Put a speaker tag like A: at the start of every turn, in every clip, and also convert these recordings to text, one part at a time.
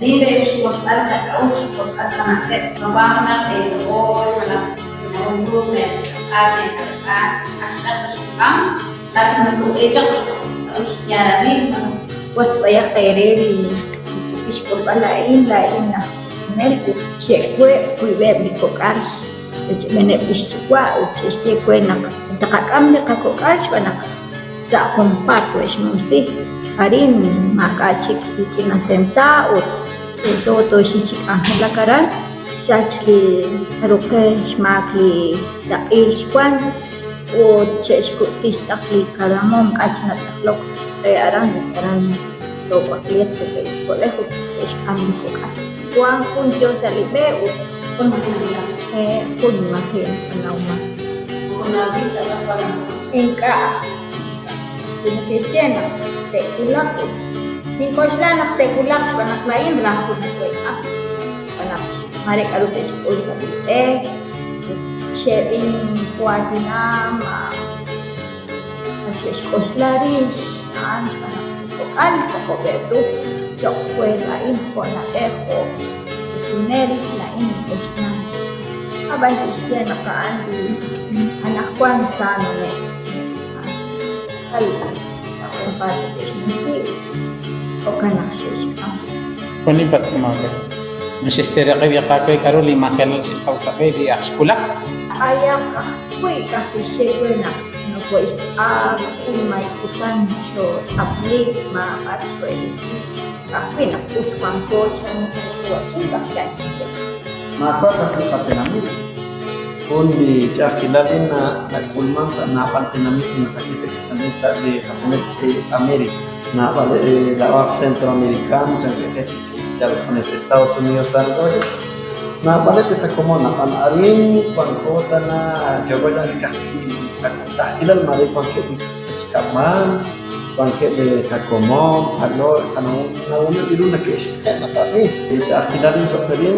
A: Dito yung postal ka kaus, postal ka natin. Mabang natin, o wala pinagulong na atin at aksa sa sukang. Lagi masuit ako. Tapos yaranin.
B: Was banyak kaireli. Iskol lain na. Mereka cek kue web di kokar. Jadi menek biswa uci kue nak. Takakam nak kokar sebanak. Tak kompak wes mesti. Harin maka cik bikin sentau. Itu sisi angkat lakaran. Sachli saruke smaki dail squan. O cek sis akli kalamom kacina taklok. Arang so lihat seperti boleh kami buka uang pun jauh selibe
A: Pun makin bilang.
B: pun makin penauma
A: Kung nabi, talagang parang
B: engka ini Kristian teh kulak tingkos lah nak teh kulak anak lain raku nak kue anak mari kalau teh sekolah selibe sharing kuatina masih sekolah laris kan pokok itu jok kue lain kok nak eko tunel lain bosnya abang Kristian nakaan di anak kuan sana ne kali tempat musik kok kan naksiskan
C: Panibat semangat. Manchester kayo kakoy karo 5 kilo sa sabi di sekolah.
B: ayam kue kasih kue nak voice may kusan so tablet maakat kue kue nak usman ko chan kan
D: Maka kasi namin kung di kilalin na nagpulman sa napan namin na nakisip namin sa di Amerika na lawak Centroamericano dan Estados Unidos dan todo na balik kita como na panaring pangkota na jago na kilal mari pangkit kaman pangkit de kakomom halo kanong nauna dulu na kesh na tabi sa kilalin ko rin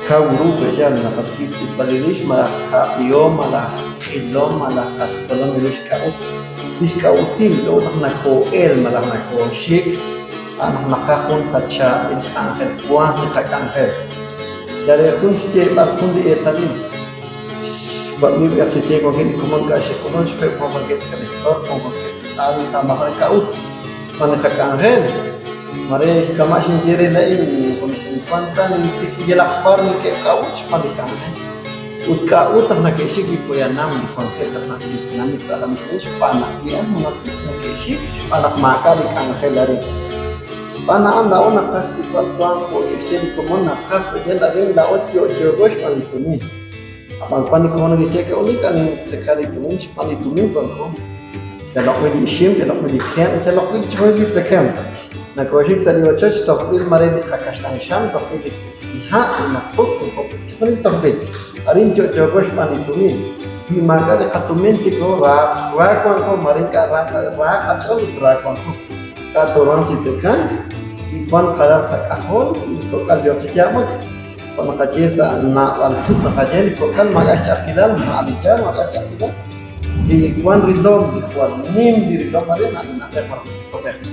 D: kawuru bejan na kapit balilish mala kayo mala kilo mala katsola milish kao sis kautin do na ko el mala na ko shik anak nakakon tatsa in angkel buwan ni kakangkel dari kun sejak pun di tadi sebab ni biar sejak kau ini kumon kasih kumon supaya kau pakai kristal kau pakai al tambah kau mana kakangkel mari kama sendiri lain kontan ini jelak par ni ke kau supaya kakangkel kau tak nak kasih kipoya nam di konten tak di nam di dalam ini supaya dia mengerti kasih anak maka di kakangkel dari Panaan daw nakasipag ko ang position ko mo nakakagyan na rin daw jogosh panitumi. Apang panikon na siya ka ulit ang sekali tumin panitumi ba ko. Dalok mo di ishim, dalok mo di kyan, dalok mo di choy sa kyan. Nagkoshik sa liwa church, tokpil marin di kakashtang siyam, tokpil di iha, nakok, tokpil di tokpil. Arin jogosh panitumi. Di maka di katumin ko, rakwan ko, marin ka rak at all, rakwan ko. Katuran citekan ipan kalar tak ahol ikut kalbiok sejamak pemakajiasa nak langsung makajian ikut kan magas cakilan malijar magas cakilan di ipan ridom ipan nim di ridom ada nak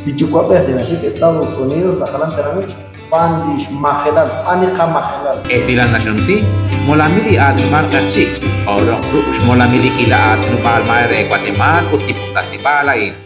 D: dicukup sih nasi ke Estados Unidos sakalan teramik pandis makelan anika makelan
E: Sila nasyonsi mula mili at markachik o rok rupus mula mili kila at nupal maire Guatemala utiputasi palain